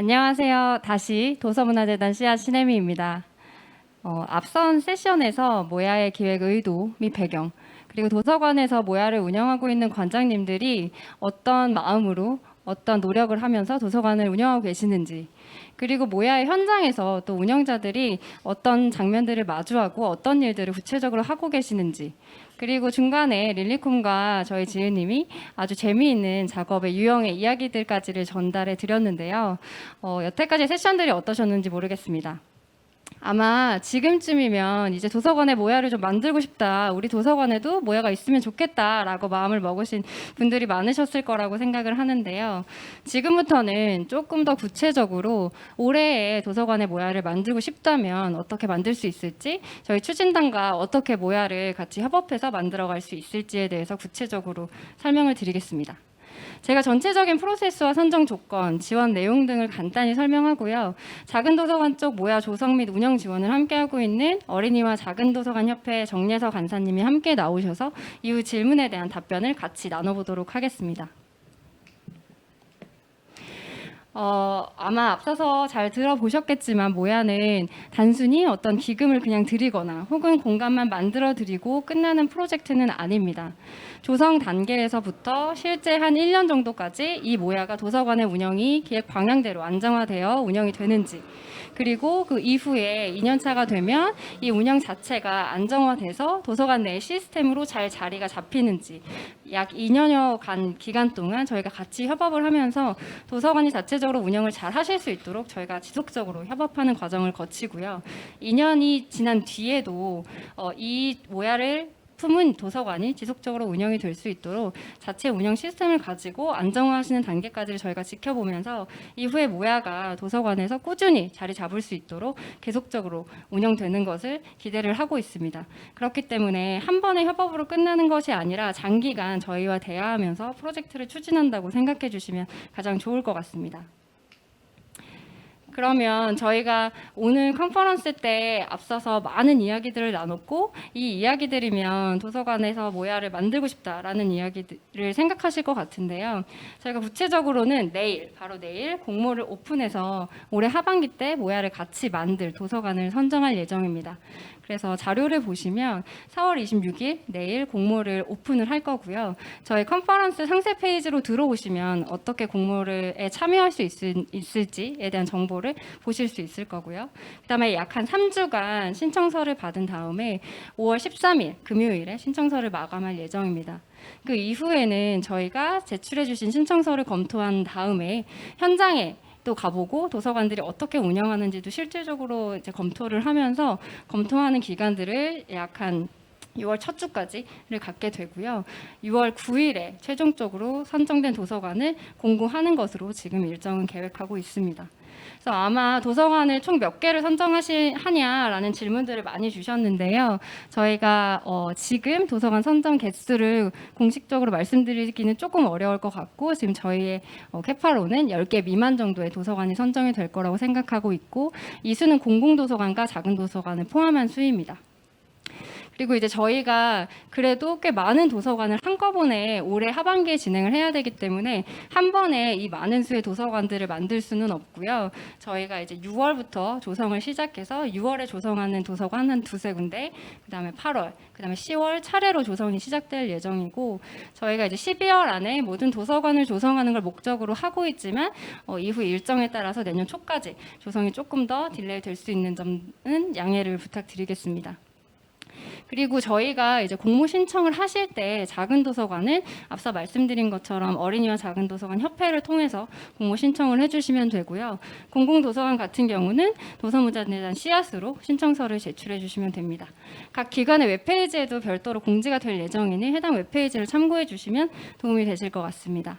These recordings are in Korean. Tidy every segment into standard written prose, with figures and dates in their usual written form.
안녕하세요. 다시 도서문화재단 씨앗 신혜미입니다. 앞선 세션에서 모야의 기획 의도 및 배경, 그리고 도서관에서 모야를 운영하고 있는 관장님들이 어떤 마음으로 어떤 노력을 하면서 도서관을 운영하고 계시는지, 그리고 모야의 현장에서 또 운영자들이 어떤 장면들을 마주하고 어떤 일들을 구체적으로 하고 계시는지, 그리고 중간에 릴리콤과 저희 지은님이 아주 재미있는 작업의 유형의 이야기들까지를 전달해 드렸는데요. 여태까지 세션들이 어떠셨는지 모르겠습니다. 아마 지금쯤이면 이제 도서관에 모야를 좀 만들고 싶다, 우리 도서관에도 모야가 있으면 좋겠다라고 마음을 먹으신 분들이 많으셨을 거라고 생각을 하는데요. 지금부터는 조금 더 구체적으로 올해에 도서관에 모야를 만들고 싶다면 어떻게 만들 수 있을지, 저희 추진단과 어떻게 모야를 같이 협업해서 만들어갈 수 있을지에 대해서 구체적으로 설명을 드리겠습니다. 제가 전체적인 프로세스와 선정 조건, 지원 내용 등을 간단히 설명하고요. 작은 도서관 쪽 모야 조성 및 운영 지원을 함께하고 있는 어린이와 작은 도서관 협회 정예서 간사님이 함께 나오셔서 이후 질문에 대한 답변을 같이 나눠보도록 하겠습니다. 아마 앞서서 잘 들어보셨겠지만 모야는 단순히 어떤 기금을 그냥 드리거나 혹은 공간만 만들어 드리고 끝나는 프로젝트는 아닙니다. 조성 단계에서부터 실제 한 1년 정도까지 이 모야가 도서관의 운영이 기획 방향대로 안정화되어 운영이 되는지, 그리고 그 이후에 2년차가 되면 이 운영 자체가 안정화돼서 도서관 내 시스템으로 잘 자리가 잡히는지, 약 2년여 간 기간 동안 저희가 같이 협업을 하면서 도서관이 자체적으로 운영을 잘 하실 수 있도록 저희가 지속적으로 협업하는 과정을 거치고요. 2년이 지난 뒤에도 이 모야를 품은 도서관이 지속적으로 운영이 될 수 있도록 자체 운영 시스템을 가지고 안정화하시는 단계까지를 저희가 지켜보면서 이후에 모야가 도서관에서 꾸준히 자리 잡을 수 있도록 계속적으로 운영되는 것을 기대를 하고 있습니다. 그렇기 때문에 한 번의 협업으로 끝나는 것이 아니라 장기간 저희와 대화하면서 프로젝트를 추진한다고 생각해 주시면 가장 좋을 것 같습니다. 그러면 저희가 오늘 컨퍼런스 때 앞서서 많은 이야기들을 나눴고, 이 이야기들이면 도서관에서 모야를 만들고 싶다라는 이야기들을 생각하실 것 같은데요. 저희가 구체적으로는 내일, 바로 내일 공모를 오픈해서 올해 하반기 때 모야를 같이 만들 도서관을 선정할 예정입니다. 그래서 자료를 보시면 4월 26일 내일 공모를 오픈을 할 거고요. 저희 컨퍼런스 상세 페이지로 들어오시면 어떻게 공모에 참여할 수 있을지에 대한 정보를 보실 수 있을 거고요. 그다음에 약 한 3주간 신청서를 받은 다음에 5월 13일 금요일에 신청서를 마감할 예정입니다. 그 이후에는 저희가 제출해 주신 신청서를 검토한 다음에 현장에 또 가보고 도서관들이 어떻게 운영하는지도 실질적으로 이제 검토를 하면서 검토하는 기간들을 약 한 6월 첫 주까지를 갖게 되고요. 6월 9일에 최종적으로 선정된 도서관을 공고하는 것으로 지금 일정은 계획하고 있습니다. 그래서 아마 도서관을 총 몇 개를 선정하냐라는 질문들을 많이 주셨는데요. 저희가 지금 도서관 선정 개수를 공식적으로 말씀드리기는 조금 어려울 것 같고, 지금 저희의 캐파로는 10개 미만 정도의 도서관이 선정이 될 거라고 생각하고 있고, 이 수는 공공도서관과 작은 도서관을 포함한 수입니다. 그리고 이제 저희가 그래도 꽤 많은 도서관을 한꺼번에 올해 하반기에 진행을 해야 되기 때문에 한 번에 이 많은 수의 도서관들을 만들 수는 없고요. 저희가 이제 6월부터 조성을 시작해서 6월에 조성하는 도서관 한 두세 군데, 그다음에 8월, 그다음에 10월 차례로 조성이 시작될 예정이고, 저희가 이제 12월 안에 모든 도서관을 조성하는 걸 목적으로 하고 있지만 이후 일정에 따라서 내년 초까지 조성이 조금 더 딜레이 될 수 있는 점은 양해를 부탁드리겠습니다. 그리고 저희가 이제 공모 신청을 하실 때 작은 도서관은 앞서 말씀드린 것처럼 어린이와 작은 도서관 협회를 통해서 공모 신청을 해주시면 되고요. 공공도서관 같은 경우는 도서문화재단 씨앗으로 신청서를 제출해 주시면 됩니다. 각 기관의 웹페이지에도 별도로 공지가 될 예정이니 해당 웹페이지를 참고해 주시면 도움이 되실 것 같습니다.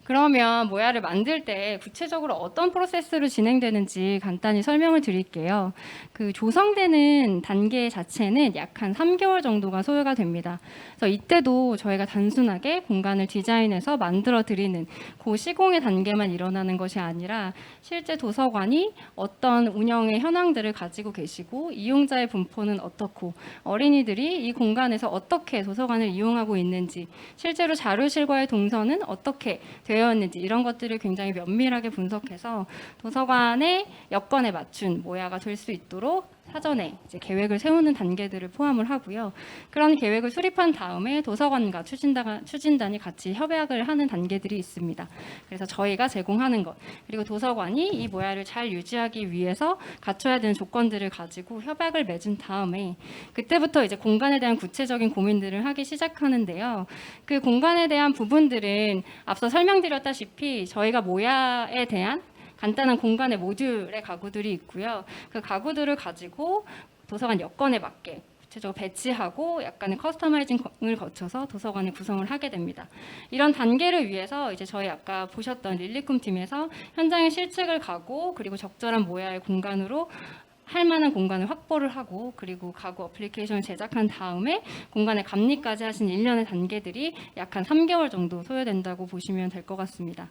그러면 모야를 만들 때 구체적으로 어떤 프로세스로 진행되는지 간단히 설명을 드릴게요. 그 조성되는 단계 자체는 약 한 3개월 정도가 소요가 됩니다. 그래서 이때도 저희가 단순하게 공간을 디자인해서 만들어 드리는 그 시공의 단계만 일어나는 것이 아니라 실제 도서관이 어떤 운영의 현황들을 가지고 계시고 이용자의 분포는 어떻고 어린이들이 이 공간에서 어떻게 도서관을 이용하고 있는지, 실제로 자료실과의 동선은 어떻게 되어 있는지 이런 것들을 굉장히 면밀하게 분석해서 도서관의 여건에 맞춘 모야가 될 수 있도록 사전에 이제 계획을 세우는 단계들을 포함을 하고요. 그런 계획을 수립한 다음에 도서관과 추진단이 같이 협약을 하는 단계들이 있습니다. 그래서 저희가 제공하는 것, 그리고 도서관이 이 모야를 잘 유지하기 위해서 갖춰야 되는 조건들을 가지고 협약을 맺은 다음에 그때부터 이제 공간에 대한 구체적인 고민들을 하기 시작하는데요. 그 공간에 대한 부분들은 앞서 설명드렸다시피 저희가 모야에 대한 간단한 공간의 모듈의 가구들이 있고요. 그 가구들을 가지고 도서관 여건에 맞게 구체적으로 배치하고 약간의 커스터마이징을 거쳐서 도서관을 구성을 하게 됩니다. 이런 단계를 위해서 이제 저희 아까 보셨던 릴리쿰 팀에서 현장에 실측을 가고 그리고 적절한 모야의 공간으로 할 만한 공간을 확보를 하고 그리고 가구 어플리케이션을 제작한 다음에 공간의 감리까지 하신 일련의 단계들이 약 한 3개월 정도 소요된다고 보시면 될 것 같습니다.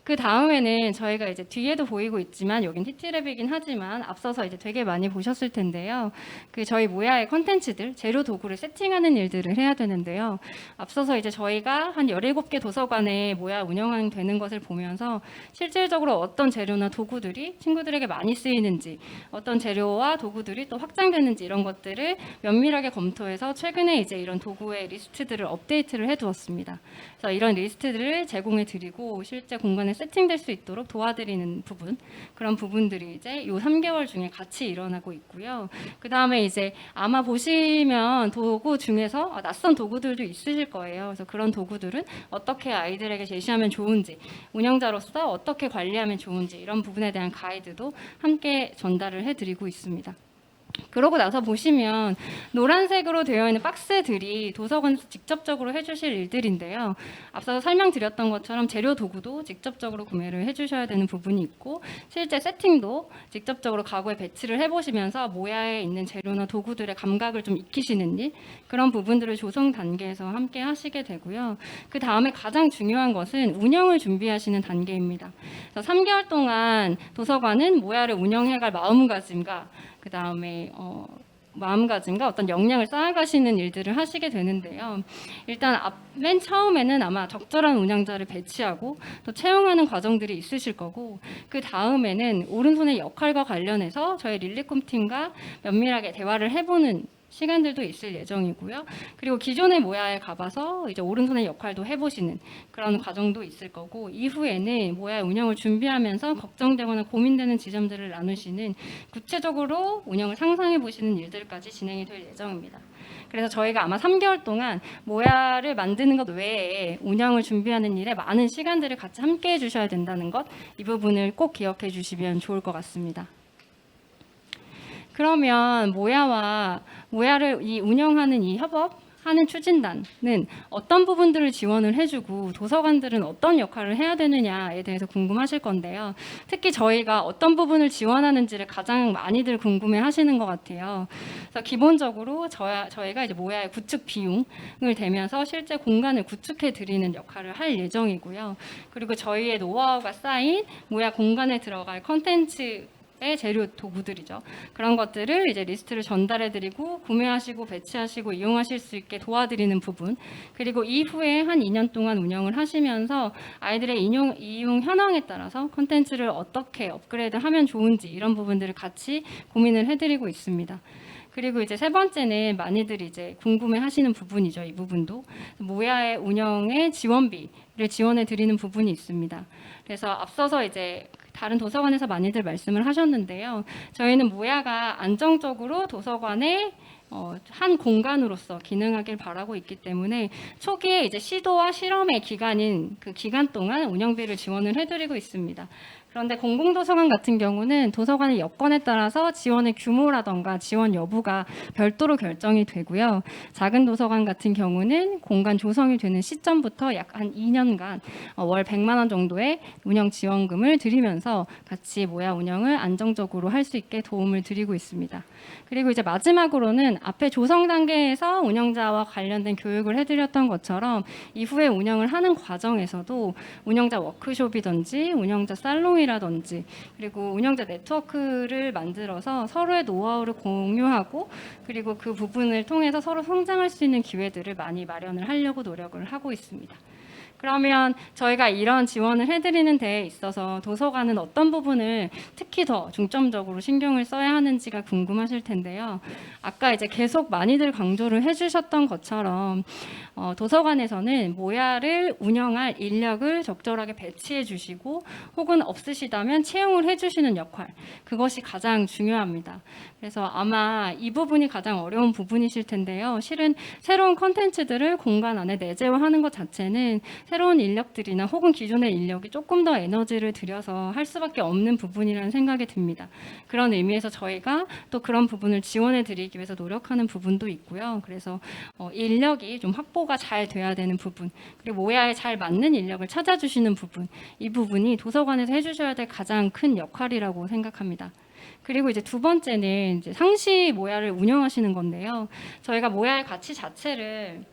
그 다음에는 저희가 이제 뒤에도 보이고 있지만 여긴 TT랩이긴 하지만 앞서서 이제 되게 많이 보셨을 텐데요. 그 저희 모야의 컨텐츠들, 재료 도구를 세팅하는 일들을 해야 되는데요. 앞서서 이제 저희가 한 17개 도서관에 모야 운영되는 것을 보면서 실질적으로 어떤 재료나 도구들이 친구들에게 많이 쓰이는지, 어떤 재료와 도구들이 또 확장되는지 이런 것들을 면밀하게 검토해서 최근에 이제 이런 도구의 리스트들을 업데이트를 해두었습니다. 그래서 이런 리스트들을 제공해 드리고 실제 공간에 세팅될 수 있도록 도와드리는 부분, 그런 부분들이 이제 이 3개월 중에 같이 일어나고 있고요. 그 다음에 이제 아마 보시면 도구 중에서 낯선 도구들도 있으실 거예요. 그래서 그런 도구들은 어떻게 아이들에게 제시하면 좋은지, 운영자로서 어떻게 관리하면 좋은지 이런 부분에 대한 가이드도 함께 전달을 해드리고 있습니다. 그러고 나서 보시면 노란색으로 되어 있는 박스들이 도서관에서 직접적으로 해주실 일들인데요. 앞서 설명드렸던 것처럼 재료 도구도 직접적으로 구매를 해주셔야 되는 부분이 있고 실제 세팅도 직접적으로 가구에 배치를 해보시면서 모야에 있는 재료나 도구들의 감각을 좀 익히시는 일, 그런 부분들을 조성 단계에서 함께 하시게 되고요. 그 다음에 가장 중요한 것은 운영을 준비하시는 단계입니다. 그래서 3개월 동안 도서관은 모야를 운영해갈 마음가짐과 그 다음에 마음가짐과 어떤 역량을 쌓아가시는 일들을 하시게 되는데요. 일단 맨 처음에는 아마 적절한 운영자를 배치하고 또 채용하는 과정들이 있으실 거고 그 다음에는 오른손의 역할과 관련해서 저희 릴리쿰 팀과 면밀하게 대화를 해보는 시간들도 있을 예정이고요. 그리고 기존의 모야에 가봐서 이제 오른손의 역할도 해보시는 그런 과정도 있을 거고 이후에는 모야 운영을 준비하면서 걱정되거나 고민되는 지점들을 나누시는 구체적으로 운영을 상상해 보시는 일들까지 진행이 될 예정입니다. 그래서 저희가 아마 3개월 동안 모야를 만드는 것 외에 운영을 준비하는 일에 많은 시간들을 같이 함께 해주셔야 된다는 것, 이 부분을 꼭 기억해 주시면 좋을 것 같습니다. 그러면 모야를 운영하는 이 협업하는 추진단은 어떤 부분들을 지원을 해주고 도서관들은 어떤 역할을 해야 되느냐에 대해서 궁금하실 건데요. 특히 저희가 어떤 부분을 지원하는지를 가장 많이들 궁금해하시는 것 같아요. 그래서 기본적으로 저희가 이제 모야의 구축 비용을 대면서 실제 공간을 구축해 드리는 역할을 할 예정이고요. 그리고 저희의 노하우가 쌓인 모야 공간에 들어갈 컨텐츠 재료 도구들이죠. 그런 것들을 이제 리스트를 전달해드리고 구매하시고 배치하시고 이용하실 수 있게 도와드리는 부분, 그리고 이후에 한 2년 동안 운영을 하시면서 아이들의 이용 현황에 따라서 콘텐츠를 어떻게 업그레이드하면 좋은지 이런 부분들을 같이 고민을 해드리고 있습니다. 그리고 이제 세 번째는 많이들 이제 궁금해하시는 부분이죠. 이 부분도 모야의 운영의 지원비를 지원해 드리는 부분이 있습니다. 그래서 앞서서 이제 다른 도서관에서 많이들 말씀을 하셨는데요. 저희는 모야가 안정적으로 도서관의 한 공간으로서 기능하길 바라고 있기 때문에 초기에 이제 시도와 실험의 기간인 그 기간 동안 운영비를 지원을 해드리고 있습니다. 그런데 공공도서관 같은 경우는 도서관의 여건에 따라서 지원의 규모라던가 지원 여부가 별도로 결정이 되고요. 작은 도서관 같은 경우는 공간 조성이 되는 시점부터 약 한 2년간 월 100만 원 정도의 운영 지원금을 드리면서 같이 모야 운영을 안정적으로 할 수 있게 도움을 드리고 있습니다. 그리고 이제 마지막으로는 앞에 조성 단계에서 운영자와 관련된 교육을 해드렸던 것처럼 이후에 운영을 하는 과정에서도 운영자 워크숍이든지 운영자 살롱이라든지 그리고 운영자 네트워크를 만들어서 서로의 노하우를 공유하고 그리고 그 부분을 통해서 서로 성장할 수 있는 기회들을 많이 마련을 하려고 노력을 하고 있습니다. 그러면 저희가 이런 지원을 해드리는 데에 있어서 도서관은 어떤 부분을 특히 더 중점적으로 신경을 써야 하는지가 궁금하실 텐데요. 아까 이제 계속 많이들 강조를 해주셨던 것처럼 도서관에서는 모야를 운영할 인력을 적절하게 배치해 주시고 혹은 없으시다면 채용을 해주시는 역할, 그것이 가장 중요합니다. 그래서 아마 이 부분이 가장 어려운 부분이실 텐데요. 실은 새로운 컨텐츠들을 공간 안에 내재화하는 것 자체는 새로운 인력들이나 혹은 기존의 인력이 조금 더 에너지를 들여서 할 수밖에 없는 부분이라는 생각이 듭니다. 그런 의미에서 저희가 또 그런 부분을 지원해 드리기 위해서 노력하는 부분도 있고요. 그래서 인력이 좀 확보가 잘 돼야 되는 부분, 그리고 모야에 잘 맞는 인력을 찾아주시는 부분, 이 부분이 도서관에서 해주셔야 될 가장 큰 역할이라고 생각합니다. 그리고 이제 두 번째는 이제 상시 모야를 운영하시는 건데요. 저희가 모야의 가치 자체를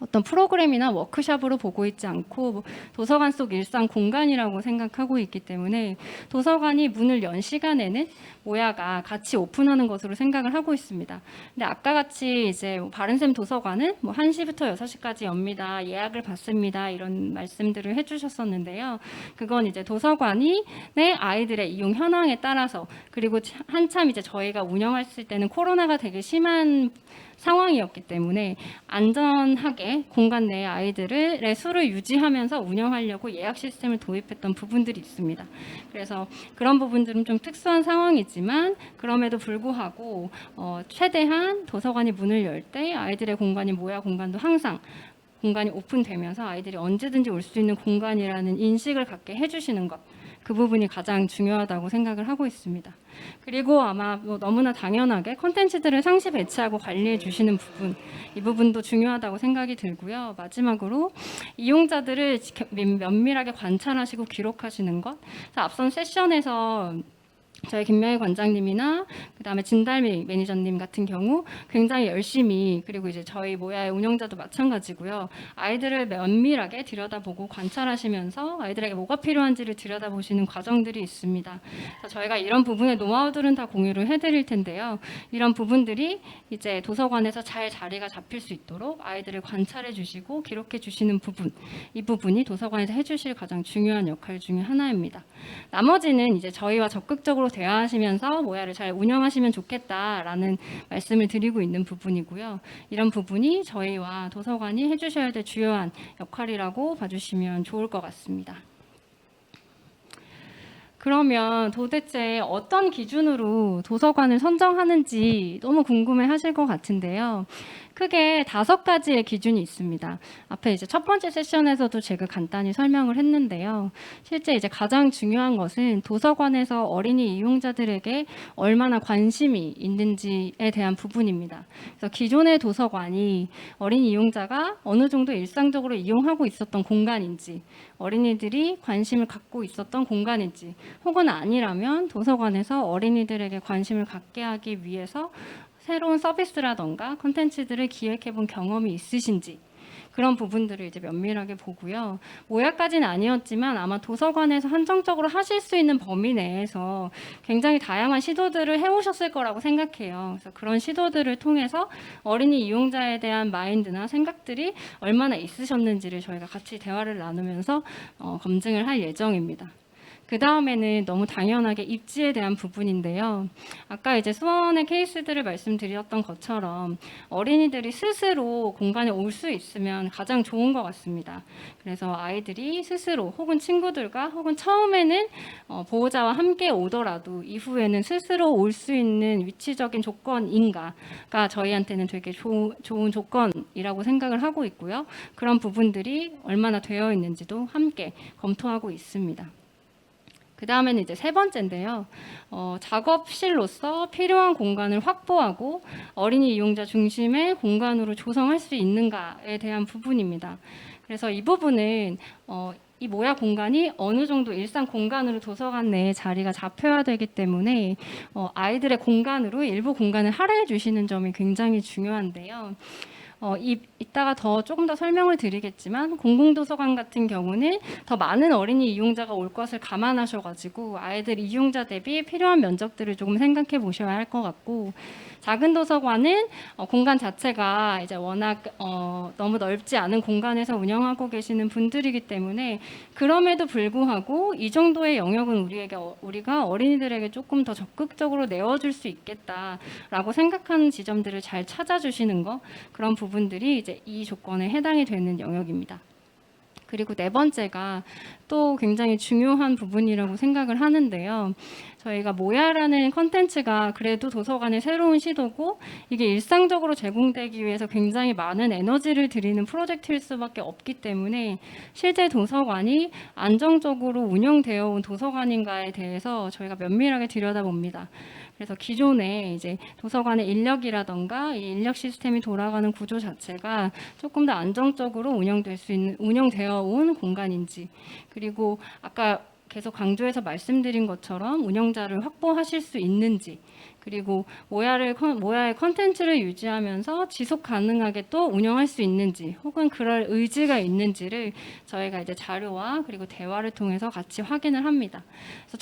어떤 프로그램이나 워크숍으로 보고 있지 않고 도서관 속 일상 공간이라고 생각하고 있기 때문에 도서관이 문을 연 시간에는 모야가 같이 오픈하는 것으로 생각을 하고 있습니다. 근데 아까 같이 이제 바른샘 도서관은 1시부터 6시까지 엽니다. 예약을 받습니다. 이런 말씀들을 해주셨었는데요. 그건 이제 도서관이 아이들의 이용 현황에 따라서, 그리고 한참 이제 저희가 운영했을 때는 코로나가 되게 심한 상황이었기 때문에 안전하게 공간 내 아이들의 수를 유지하면서 운영하려고 예약 시스템을 도입했던 부분들이 있습니다. 그래서 그런 부분들은 좀 특수한 상황이지만 그럼에도 불구하고 최대한 도서관이 문을 열 때 아이들의 공간이 모야 공간도 항상 공간이 오픈되면서 아이들이 언제든지 올 수 있는 공간이라는 인식을 갖게 해주시는 것, 그 부분이 가장 중요하다고 생각을 하고 있습니다. 그리고 아마 너무나 당연하게 콘텐츠들을 상시 배치하고 관리해 주시는 부분, 이 부분도 중요하다고 생각이 들고요. 마지막으로 이용자들을 면밀하게 관찰하시고 기록하시는 것. 앞선 세션에서 저희 김명희 관장님이나 그다음에 진달미 매니저님 같은 경우 굉장히 열심히, 그리고 이제 저희 모야의 운영자도 마찬가지고요. 아이들을 면밀하게 들여다보고 관찰하시면서 아이들에게 뭐가 필요한지를 들여다보시는 과정들이 있습니다. 그래서 저희가 이런 부분의 노하우들은 다 공유를 해드릴 텐데요. 이런 부분들이 이제 도서관에서 잘 자리가 잡힐 수 있도록 아이들을 관찰해 주시고 기록해 주시는 부분, 이 부분이 도서관에서 해주실 가장 중요한 역할 중에 하나입니다. 나머지는 이제 저희와 적극적으로 대화하시면서 모야를 잘 운영하시면 좋겠다라는 말씀을 드리고 있는 부분이고요. 이런 부분이 저희와 도서관이 해주셔야 될 주요한 역할이라고 봐주시면 좋을 것 같습니다. 그러면 도대체 어떤 기준으로 도서관을 선정하는지 너무 궁금해 하실 것 같은데요. 크게 5가지의 기준이 있습니다. 앞에 이제 첫 번째 세션에서도 제가 간단히 설명을 했는데요. 실제 이제 가장 중요한 것은 도서관에서 어린이 이용자들에게 얼마나 관심이 있는지에 대한 부분입니다. 그래서 기존의 도서관이 어린이 이용자가 어느 정도 일상적으로 이용하고 있었던 공간인지, 어린이들이 관심을 갖고 있었던 공간인지, 혹은 아니라면 도서관에서 어린이들에게 관심을 갖게 하기 위해서 새로운 서비스라던가 콘텐츠들을 기획해 본 경험이 있으신지, 그런 부분들을 이제 면밀하게 보고요. 모야까지는 아니었지만 아마 도서관에서 한정적으로 하실 수 있는 범위 내에서 굉장히 다양한 시도들을 해오셨을 거라고 생각해요. 그래서 그런 시도들을 통해서 어린이 이용자에 대한 마인드나 생각들이 얼마나 있으셨는지를 저희가 같이 대화를 나누면서 검증을 할 예정입니다. 그 다음에는 너무 당연하게 입지에 대한 부분인데요. 아까 이제 수원의 케이스들을 말씀드렸던 것처럼 어린이들이 스스로 공간에 올 수 있으면 가장 좋은 것 같습니다. 그래서 아이들이 스스로 혹은 친구들과 혹은 처음에는 보호자와 함께 오더라도 이후에는 스스로 올 수 있는 위치적인 조건인가가 저희한테는 되게 좋은 조건이라고 생각을 하고 있고요. 그런 부분들이 얼마나 되어 있는지도 함께 검토하고 있습니다. 그 다음에는 이제 세 번째인데요. 작업실로서 필요한 공간을 확보하고 어린이 이용자 중심의 공간으로 조성할 수 있는가에 대한 부분입니다. 그래서 이 부분은 이 모야 공간이 어느 정도 일상 공간으로 도서관 내에 자리가 잡혀야 되기 때문에 아이들의 공간으로 일부 공간을 할애해 주시는 점이 굉장히 중요한데요. 이따가 조금 더 설명을 드리겠지만 공공도서관 같은 경우는 더 많은 어린이 이용자가 올 것을 감안하셔가지고 아이들 이용자 대비 필요한 면적들을 조금 생각해 보셔야 할 것 같고, 작은 도서관은 공간 자체가 이제 워낙 너무 넓지 않은 공간에서 운영하고 계시는 분들이기 때문에 그럼에도 불구하고 이 정도의 영역은 우리가 어린이들에게 조금 더 적극적으로 내어줄 수 있겠다라고 생각하는 지점들을 잘 찾아주시는 거, 그런 부분들이 이제 이 조건에 해당이 되는 영역입니다. 그리고 네 번째가 또 굉장히 중요한 부분이라고 생각을 하는데요. 저희가 모야라는 컨텐츠가 그래도 도서관의 새로운 시도고 이게 일상적으로 제공되기 위해서 굉장히 많은 에너지를 들이는 프로젝트일 수밖에 없기 때문에 실제 도서관이 안정적으로 운영되어 온 도서관인가에 대해서 저희가 면밀하게 들여다봅니다. 그래서 기존에 이제 도서관의 인력이라던가 이 인력 시스템이 돌아가는 구조 자체가 조금 더 안정적으로 운영되어 온 공간인지, 그리고 아까 계속 강조해서 말씀드린 것처럼 운영자를 확보하실 수 있는지, 그리고 모야의 컨텐츠를 유지하면서 지속 가능하게 또 운영할 수 있는지, 혹은 그럴 의지가 있는지를 저희가 이제 자료와 그리고 대화를 통해서 같이 확인을 합니다. 그래서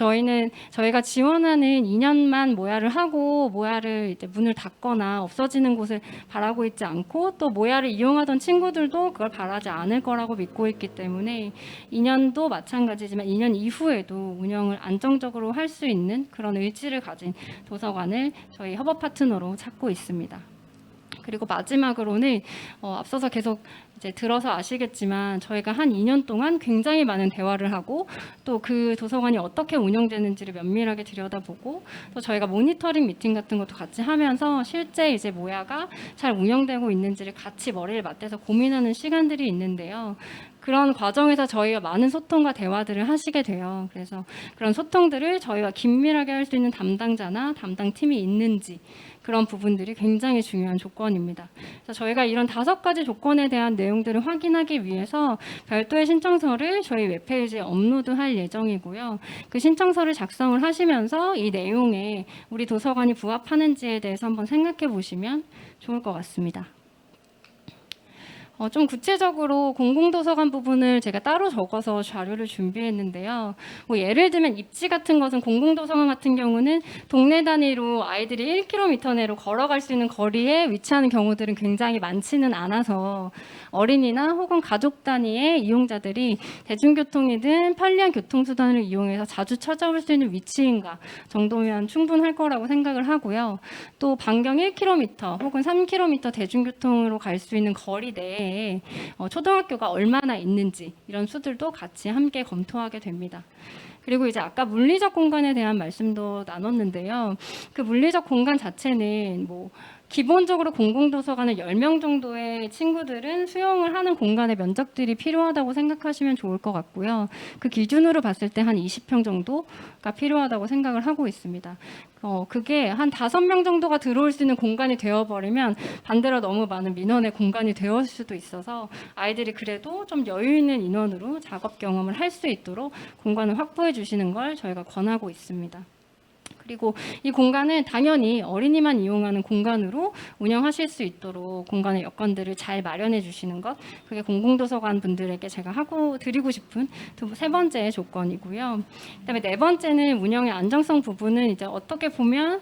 저희가 지원하는 2년만 모야를 하고 모야를 이제 문을 닫거나 없어지는 곳을 바라고 있지 않고, 또 모야를 이용하던 친구들도 그걸 바라지 않을 거라고 믿고 있기 때문에 2년도 마찬가지지만 2년 이후에도 운영을 안정적으로 할 수 있는 그런 의지를 가진 도서관을 저희 협업 파트너로 찾고 있습니다. 그리고 마지막으로는 앞서서 계속 이제 들어서 아시겠지만 저희가 한 2년 동안 굉장히 많은 대화를 하고 또 그 도서관이 어떻게 운영되는지를 면밀하게 들여다보고, 또 저희가 모니터링 미팅 같은 것도 같이 하면서 실제 이제 모야가 잘 운영되고 있는지를 같이 머리를 맞대서 고민하는 시간들이 있는데요. 그런 과정에서 저희가 많은 소통과 대화들을 하시게 돼요. 그래서 그런 소통들을 저희가 긴밀하게 할 수 있는 담당자나 담당팀이 있는지, 그런 부분들이 굉장히 중요한 조건입니다. 그래서 저희가 이런 5가지 조건에 대한 내용들을 확인하기 위해서 별도의 신청서를 저희 웹페이지에 업로드할 예정이고요. 그 신청서를 작성을 하시면서 이 내용에 우리 도서관이 부합하는지에 대해서 한번 생각해 보시면 좋을 것 같습니다. 좀 구체적으로 공공도서관 부분을 제가 따로 적어서 자료를 준비했는데요. 뭐 예를 들면 입지 같은 것은 공공도서관 같은 경우는 동네 단위로 아이들이 1km 내로 걸어갈 수 있는 거리에 위치하는 경우들은 굉장히 많지는 않아서 어린이나 혹은 가족 단위의 이용자들이 대중교통이든 편리한 교통수단을 이용해서 자주 찾아올 수 있는 위치인가 정도면 충분할 거라고 생각을 하고요. 또 반경 1km 혹은 3km 대중교통으로 갈 수 있는 거리 내에 초등학교가 얼마나 있는지, 이런 수들도 같이 함께 검토하게 됩니다. 그리고 이제 아까 물리적 공간에 대한 말씀도 나눴는데요. 그 물리적 공간 자체는 기본적으로 공공도서관을 10명 정도의 친구들은 수용을 하는 공간의 면적들이 필요하다고 생각하시면 좋을 것 같고요. 그 기준으로 봤을 때 한 20평 정도가 필요하다고 생각을 하고 있습니다. 그게 한 5명 정도가 들어올 수 있는 공간이 되어버리면 반대로 너무 많은 민원의 공간이 되었을 수도 있어서 아이들이 그래도 좀 여유 있는 인원으로 작업 경험을 할 수 있도록 공간을 확보해 주시는 걸 저희가 권하고 있습니다. 그리고 이 공간은 당연히 어린이만 이용하는 공간으로 운영하실 수 있도록 공간의 여건들을 잘 마련해 주시는 것, 그게 공공도서관 분들에게 제가 드리고 싶은 세 번째 조건이고요. 그다음에 네 번째는 운영의 안정성 부분은 이제 어떻게 보면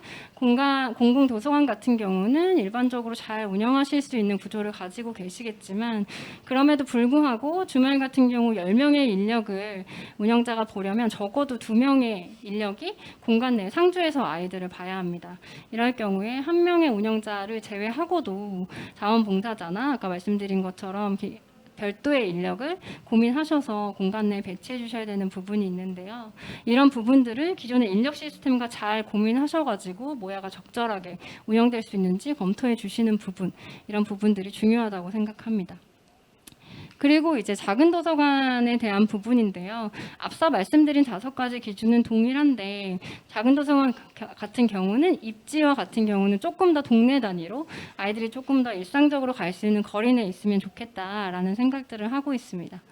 공공도서관 같은 경우는 일반적으로 잘 운영하실 수 있는 구조를 가지고 계시겠지만, 그럼에도 불구하고 주말 같은 경우 10명의 인력을 운영자가 보려면 적어도 2명의 인력이 공간 내 상주해서 아이들을 봐야 합니다. 이럴 경우에 1명의 운영자를 제외하고도 자원봉사자나 아까 말씀드린 것처럼 별도의 인력을 고민하셔서 공간 내에 배치해 주셔야 되는 부분이 있는데요. 이런 부분들을 기존의 인력 시스템과 잘 고민하셔가지고 모야가 적절하게 운영될 수 있는지 검토해 주시는 부분, 이런 부분들이 중요하다고 생각합니다. 그리고 이제 작은 도서관에 대한 부분인데요. 앞서 말씀드린 5가지 기준은 동일한데 작은 도서관 같은 경우는 입지와 같은 경우는 조금 더 동네 단위로 아이들이 조금 더 일상적으로 갈 수 있는 거리 내에 있으면 좋겠다라는 생각들을 하고 있습니다.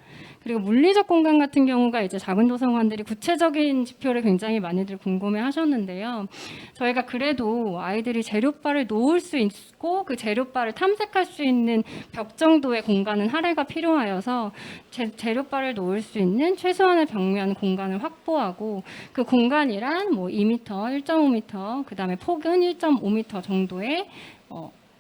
그리고 물리적 공간 같은 경우가 이제 작은 도서관들이 구체적인 지표를 굉장히 많이들 궁금해 하셨는데요. 저희가 그래도 아이들이 재료바를 놓을 수 있고 그 재료바를 탐색할 수 있는 벽 정도의 공간은 할애가 필요한 필요하여서 재료바를 놓을 수 있는 최소한의 벽면 공간을 확보하고 그 공간이란 뭐 2m, 1.5m, 그 다음에 폭은 1.5m 정도의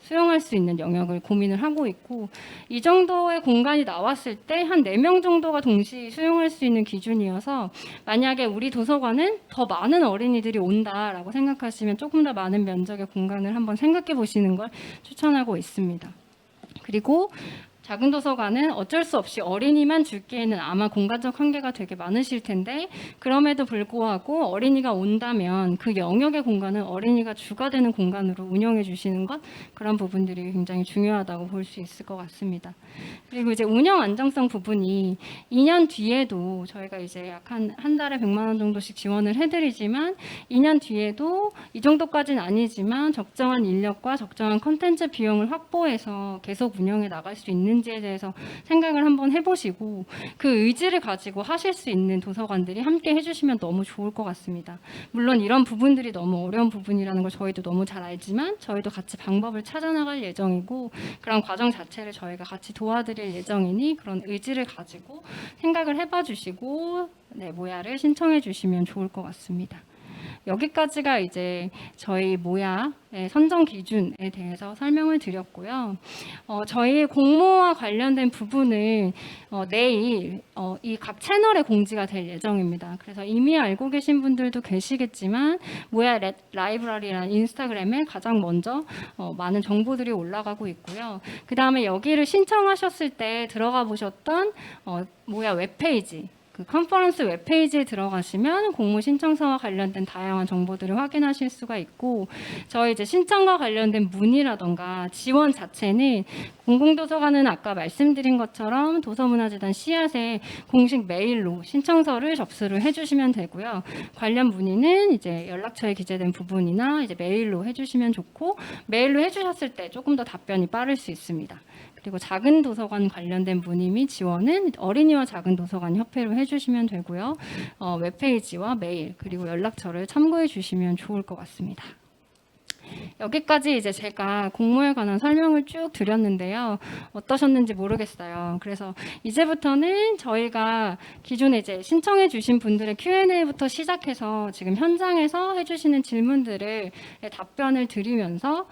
수용할 수 있는 영역을 고민을 하고 있고 이 정도의 공간이 나왔을 때 한 4명 정도가 동시 수용할 수 있는 기준이어서 만약에 우리 도서관은 더 많은 어린이들이 온다라고 생각하시면 조금 더 많은 면적의 공간을 한번 생각해 보시는 걸 추천하고 있습니다. 그리고 작은 도서관은 어쩔 수 없이 어린이만 줄기에는 아마 공간적 한계가 되게 많으실 텐데 그럼에도 불구하고 어린이가 온다면 그 영역의 공간은 어린이가 주가 되는 공간으로 운영해 주시는 것 그런 부분들이 굉장히 중요하다고 볼 수 있을 것 같습니다. 그리고 이제 운영 안정성 부분이 2년 뒤에도 저희가 이제 약 한 달에 100만 원 정도씩 지원을 해드리지만 2년 뒤에도 이 정도까지는 아니지만 적정한 인력과 적정한 컨텐츠 비용을 확보해서 계속 운영해 나갈 수 있는지에 대해서 생각을 한번 해보시고 그 의지를 가지고 하실 수 있는 도서관들이 함께 해주시면 너무 좋을 것 같습니다. 물론 이런 부분들이 너무 어려운 부분이라는 걸 저희도 너무 잘 알지만 저희도 같이 방법을 찾아나갈 예정이고 그런 과정 자체를 저희가 같이 도와드릴 예정이니 그런 의지를 가지고 생각을 해봐 주시고 모야를 신청해 주시면 좋을 것 같습니다. 여기까지가 이제 저희 모야의 선정 기준에 대해서 설명을 드렸고요. 저희 공모와 관련된 부분은 내일 이 각 채널에 공지가 될 예정입니다. 그래서 이미 알고 계신 분들도 계시겠지만 모야 라이브러리라는 인스타그램에 가장 먼저 많은 정보들이 올라가고 있고요. 그 다음에 여기를 신청하셨을 때 들어가 보셨던 모야 웹페이지 그 컨퍼런스 웹페이지에 들어가시면 공모 신청서와 관련된 다양한 정보들을 확인하실 수가 있고 저희 이제 신청과 관련된 문의라던가 지원 자체는 공공도서관은 아까 말씀드린 것처럼 도서문화재단 씨앗에 공식 메일로 신청서를 접수를 해주시면 되고요. 관련 문의는 이제 연락처에 기재된 부분이나 이제 메일로 해주시면 좋고 메일로 해주셨을 때 조금 더 답변이 빠를 수 있습니다. 그리고 작은 도서관 관련된 문의 및 지원은 어린이와 작은 도서관 협회로 해주시면 되고요. 웹페이지와 메일 그리고 연락처를 참고해 주시면 좋을 것 같습니다. 여기까지 이제 제가 공모에 관한 설명을 쭉 드렸는데요. 어떠셨는지 모르겠어요. 그래서 이제부터는 저희가 기존에 이제 신청해 주신 분들의 Q&A부터 시작해서 지금 현장에서 해주시는 질문들을 답변을 드리면서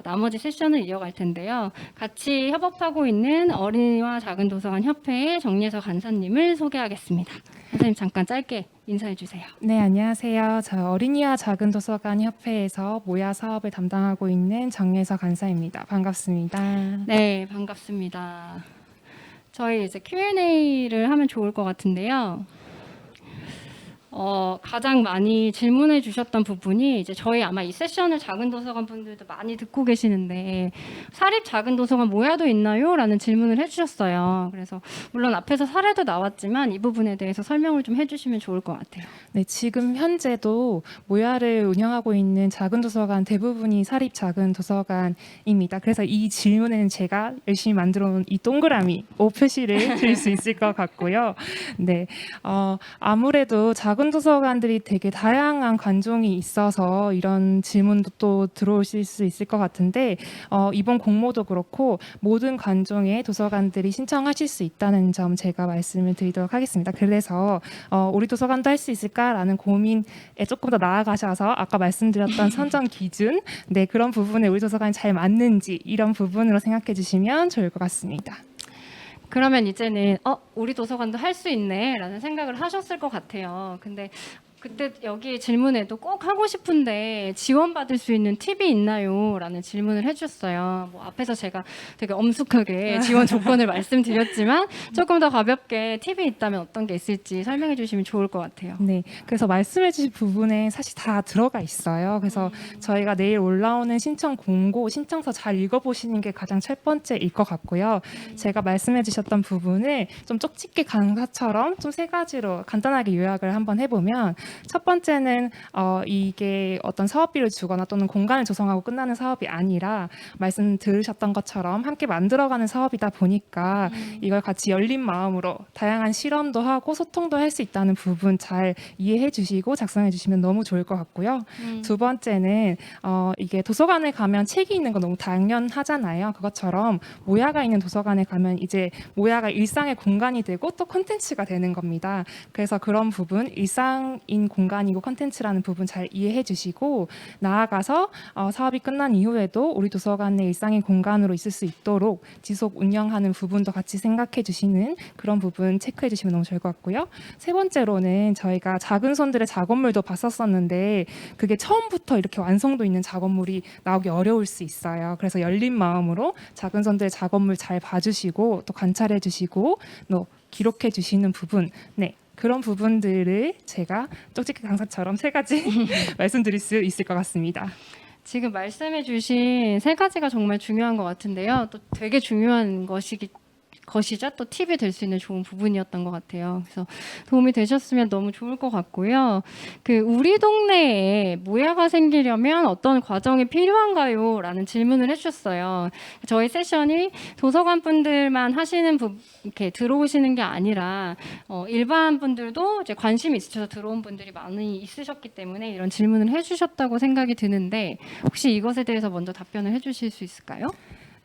나머지 세션을 이어갈 텐데요. 같이 협업하고 있는 어린이와 작은 도서관 협회의 정예서 간사님을 소개하겠습니다. 선생님 잠깐 짧게 인사해 주세요. 네, 안녕하세요. 저 어린이와 작은 도서관 협회에서 모야 사업을 담당하고 있는 정예서 간사입니다. 반갑습니다. 네, 반갑습니다. 저희 이제 Q&A를 하면 좋을 것 같은데요. 가장 많이 질문해 주셨던 부분이 이제 저희 아마 이 세션을 작은 도서관 분들도 많이 듣고 계시는데 사립 작은 도서관 모야도 있나요? 라는 질문을 해주셨어요. 그래서 물론 앞에서 사례도 나왔지만 이 부분에 대해서 설명을 좀 해주시면 좋을 것 같아요. 네, 지금 현재도 모야를 운영하고 있는 작은 도서관 대부분이 사립 작은 도서관입니다. 그래서 이 질문에는 제가 열심히 만들어 놓은 이 동그라미 O 표시를 드릴 수 있을 것 같고요. 네, 아무래도 작은 도서관들이 되게 다양한 관종이 있어서 이런 질문도 또 들어오실 수 있을 것 같은데 이번 공모도 그렇고 모든 관종의 도서관들이 신청하실 수 있다는 점 제가 말씀을 드리도록 하겠습니다. 그래서 우리 도서관도 할 수 있을까라는 고민에 조금 더 나아가셔서 아까 말씀드렸던 선정 기준 그런 부분에 우리 도서관이 잘 맞는지 이런 부분으로 생각해 주시면 좋을 것 같습니다. 그러면 이제는 우리 도서관도 할 수 있네 라는 생각을 하셨을 것 같아요. 근데 그때 여기 질문에도 꼭 하고 싶은데 지원받을 수 있는 팁이 있나요? 라는 질문을 해주셨어요. 뭐 앞에서 제가 되게 엄숙하게 지원 조건을 말씀드렸지만 조금 더 가볍게 팁이 있다면 어떤 게 있을지 설명해 주시면 좋을 것 같아요. 네, 그래서 말씀해 주신 부분에 사실 다 들어가 있어요. 그래서 저희가 내일 올라오는 신청 공고, 신청서 잘 읽어보시는 게 가장 첫 번째일 것 같고요. 제가 말씀해 주셨던 부분을 좀 쪽집게 강사처럼 좀 3가지로 간단하게 요약을 한번 해보면 첫 번째는 이게 어떤 사업비를 주거나 또는 공간을 조성하고 끝나는 사업이 아니라 말씀 들으셨던 것처럼 함께 만들어가는 사업이다 보니까 이걸 같이 열린 마음으로 다양한 실험도 하고 소통도 할 수 있다는 부분 잘 이해해 주시고 작성해 주시면 너무 좋을 것 같고요. 두 번째는 이게 도서관에 가면 책이 있는 거 너무 당연하잖아요. 그것처럼 모야가 있는 도서관에 가면 이제 모야가 일상의 공간이 되고 또 콘텐츠가 되는 겁니다. 그래서 그런 부분, 일상인 공간이고 콘텐츠라는 부분 잘 이해해 주시고 나아가서 사업이 끝난 이후에도 우리 도서관의 일상의 공간으로 있을 수 있도록 지속 운영하는 부분도 같이 생각해 주시는 그런 부분 체크해 주시면 너무 좋을 것 같고요. 세 번째로는 저희가 작은 손들의 작업물도 봤었었는데 그게 처음부터 이렇게 완성도 있는 작업물이 나오기 어려울 수 있어요. 그래서 열린 마음으로 작은 손들의 작업물 잘 봐주시고 또 관찰해 주시고 또 기록해 주시는 부분, 네. 그런 부분들을 제가 쪽집게 강사처럼 세 가지 말씀드릴 수 있을 것 같습니다. 지금 말씀해 주신 세 가지가 정말 중요한 것 같은데요. 또 되게 중요한 것이죠. 또 팁이 될 수 있는 좋은 부분이었던 것 같아요. 그래서 도움이 되셨으면 너무 좋을 것 같고요. 우리 동네에 모야가 생기려면 어떤 과정이 필요한가요? 라는 질문을 해주셨어요. 저희 세션이 도서관 분들만 하시는 이렇게 들어오시는 게 아니라 일반 분들도 이제 관심이 있으셔서 들어온 분들이 많이 있으셨기 때문에 이런 질문을 해주셨다고 생각이 드는데 혹시 이것에 대해서 먼저 답변을 해주실 수 있을까요?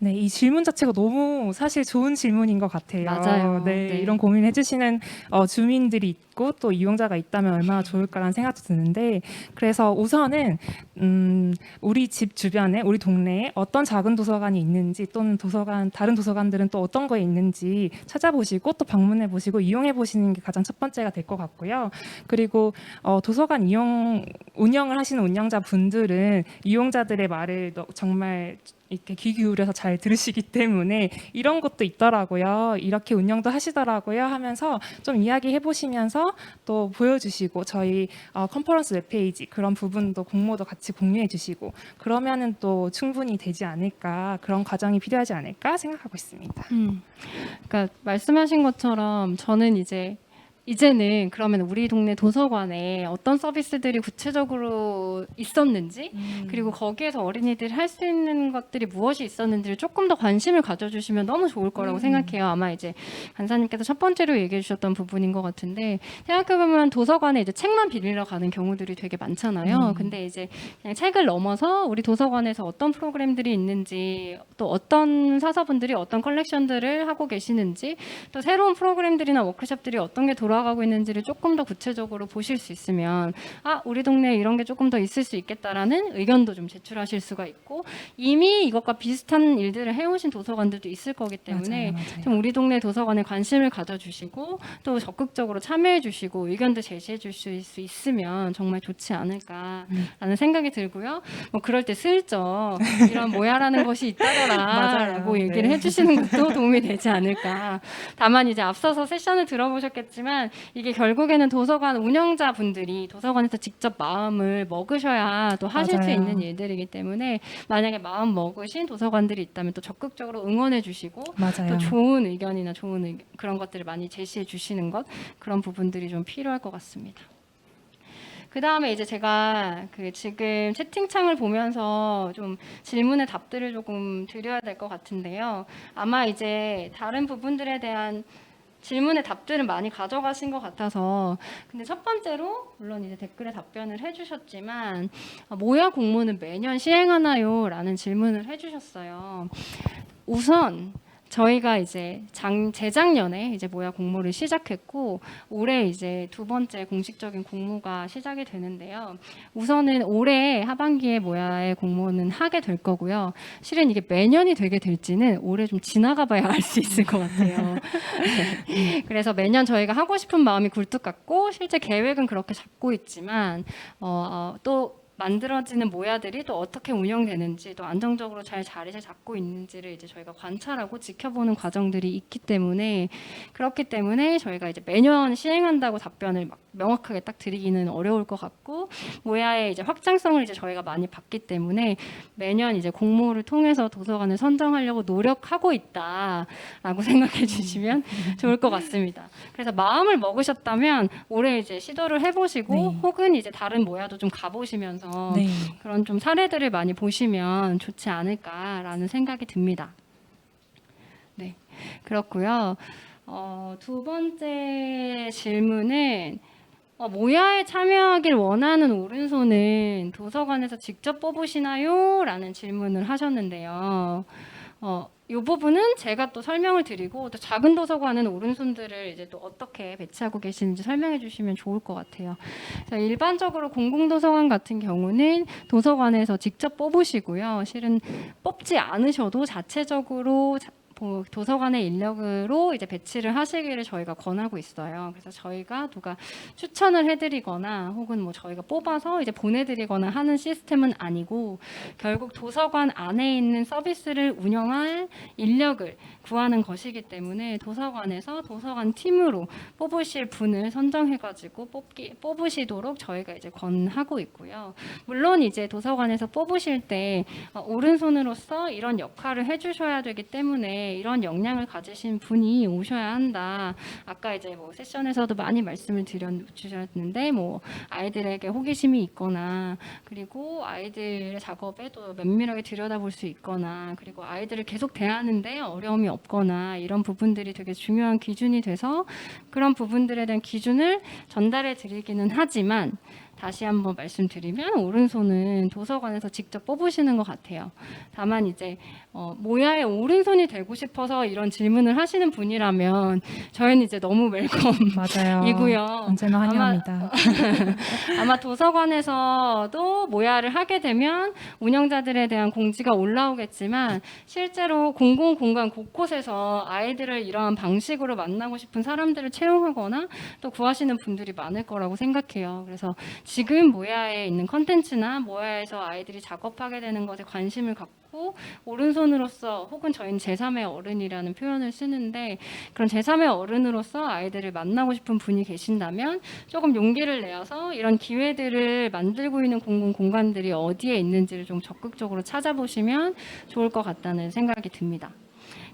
네, 이 질문 자체가 너무 사실 좋은 질문인 것 같아요. 맞아요. 네, 네. 이런 고민을 해주시는 주민들이 있고 또 이용자가 있다면 얼마나 좋을까라는 생각도 드는데 그래서 우선은 우리 집 주변에 우리 동네에 어떤 작은 도서관이 있는지 또는 다른 도서관들은 또 어떤 거에 있는지 찾아보시고 또 방문해 보시고 이용해 보시는 게 가장 첫 번째가 될 것 같고요. 그리고 도서관 운영을 하시는 운영자 분들은 이용자들의 말을 정말 이렇게 귀 기울여서 잘 들으시기 때문에 이런 것도 있더라고요. 이렇게 운영도 하시더라고요 하면서 좀 이야기해 보시면서 또 보여주시고 저희 컨퍼런스 웹페이지 그런 부분도 공모도 같이 공유해 주시고 그러면은 또 충분히 되지 않을까 그런 과정이 필요하지 않을까 생각하고 있습니다. 그러니까 말씀하신 것처럼 저는 이제는 그러면 우리 동네 도서관에 어떤 서비스들이 구체적으로 있었는지 그리고 거기에서 어린이들이 할 수 있는 것들이 무엇이 있었는지를 조금 더 관심을 가져주시면 너무 좋을 거라고 생각해요. 아마 이제 간사님께서 첫 번째로 얘기해 주셨던 부분인 것 같은데 생각해보면 도서관에 이제 책만 빌리러 가는 경우들이 되게 많잖아요. 근데 이제 그냥 책을 넘어서 우리 도서관에서 어떤 프로그램들이 있는지 또 어떤 사서분들이 어떤 컬렉션들을 하고 계시는지 또 새로운 프로그램들이나 워크숍들이 어떤 게 돌아가고 있는지를 조금 더 구체적으로 보실 수 있으면 우리 동네에 이런 게 조금 더 있을 수 있겠다라는 의견도 좀 제출하실 수가 있고 이미 이것과 비슷한 일들을 해오신 도서관들도 있을 거기 때문에 맞아요. 좀 우리 동네 도서관에 관심을 가져주시고 또 적극적으로 참여해주시고 의견도 제시해주실 수 있으면 정말 좋지 않을까라는 생각이 들고요. 뭐 그럴 때 슬쩍 이런 모야라는 것이 있다더라라고 맞아요. 얘기를 네. 해주시는 것도 도움이 되지 않을까. 다만 이제 앞서서 세션을 들어보셨겠지만 이게 결국에는 도서관 운영자분들이 도서관에서 직접 마음을 먹으셔야 또 하실 수 맞아요. 있는 일들이기 때문에 만약에 마음 먹으신 도서관들이 있다면 또 적극적으로 응원해 주시고 맞아요. 또 좋은 의견이나 그런 것들을 많이 제시해 주시는 것 그런 부분들이 좀 필요할 것 같습니다. 그 다음에 이제 제가 지금 채팅창을 보면서 좀 질문의 답들을 조금 드려야 될 것 같은데요. 아마 이제 다른 부분들에 대한 질문의 답들은 많이 가져가신 것 같아서 근데 첫 번째로 물론 이제 댓글에 답변을 해주셨지만 모야 공모는 매년 시행하나요? 라는 질문을 해주셨어요. 우선 저희가 이제 재작년에 이제 모야 공모를 시작했고 올해 이제 두 번째 공식적인 공모가 시작이 되는데요. 우선은 올해 하반기에 모야의 공모는 하게 될 거고요. 실은 이게 매년이 되게 될지는 올해 좀 지나가 봐야 알 수 있을 것 같아요. 네. 그래서 매년 저희가 하고 싶은 마음이 굴뚝 같고 실제 계획은 그렇게 잡고 있지만 또 만들어지는 모야들이 또 어떻게 운영되는지 또 안정적으로 잘 자리를 잡고 있는지를 이제 저희가 관찰하고 지켜보는 과정들이 있기 때문에 그렇기 때문에 저희가 이제 매년 시행한다고 답변을 막 명확하게 딱 드리기는 어려울 것 같고 모야의 이제 확장성을 이제 저희가 많이 봤기 때문에 매년 이제 공모를 통해서 도서관을 선정하려고 노력하고 있다라고 생각해 주시면 좋을 것 같습니다. 그래서 마음을 먹으셨다면 올해 이제 시도를 해보시고 네. 혹은 이제 다른 모야도 좀 가보시면서 네. 그런 좀 사례들을 많이 보시면 좋지 않을까라는 생각이 듭니다. 네, 그렇고요. 두 번째 질문은 모야에 참여하길 원하는 오른손은 도서관에서 직접 뽑으시나요? 라는 질문을 하셨는데요. 이 부분은 제가 또 설명을 드리고 또 작은 도서관은 오른손들을 이제 또 어떻게 배치하고 계시는지 설명해 주시면 좋을 것 같아요. 그래서 일반적으로 공공도서관 같은 경우는 도서관에서 직접 뽑으시고요. 실은 뽑지 않으셔도 자체적으로 도서관의 인력으로 이제 배치를 하시기를 저희가 권하고 있어요. 그래서 저희가 누가 추천을 해드리거나 혹은 뭐 저희가 뽑아서 이제 보내드리거나 하는 시스템은 아니고 결국 도서관 안에 있는 서비스를 운영할 인력을 구하는 것이기 때문에 도서관에서 도서관 팀으로 뽑으실 분을 선정해가지고 뽑으시도록 저희가 이제 권하고 있고요. 물론 이제 도서관에서 뽑으실 때 오른손으로서 이런 역할을 해주셔야 되기 때문에 이런 역량을 가지신 분이 오셔야 한다. 아까 이제 뭐 세션에서도 많이 말씀을 주셨는데 뭐 아이들에게 호기심이 있거나 그리고 아이들의 작업에 또 면밀하게 들여다볼 수 있거나 그리고 아이들을 계속 대하는데 어려움이 없거나 이런 부분들이 되게 중요한 기준이 돼서 그런 부분들에 대한 기준을 전달해 드리기는 하지만 다시 한번 말씀드리면 오른손은 도서관에서 직접 뽑으시는 것 같아요. 다만 이제 모야의 오른손이 되고 싶어서 이런 질문을 하시는 분이라면 저희는 이제 너무 맞아요. 웰컴이고요. 언제나 환영합니다. 아마 도서관에서도 모야를 하게 되면 운영자들에 대한 공지가 올라오겠지만 실제로 공공공간 곳곳에서 아이들을 이러한 방식으로 만나고 싶은 사람들을 채용하거나 또 구하시는 분들이 많을 거라고 생각해요. 그래서 지금 모야에 있는 컨텐츠나 모야에서 아이들이 작업하게 되는 것에 관심을 갖고 오른손으로서 혹은 저희는 제3의 어른이라는 표현을 쓰는데 그런 제3의 어른으로서 아이들을 만나고 싶은 분이 계신다면 조금 용기를 내어서 이런 기회들을 만들고 있는 공공공간들이 어디에 있는지를 좀 적극적으로 찾아보시면 좋을 것 같다는 생각이 듭니다.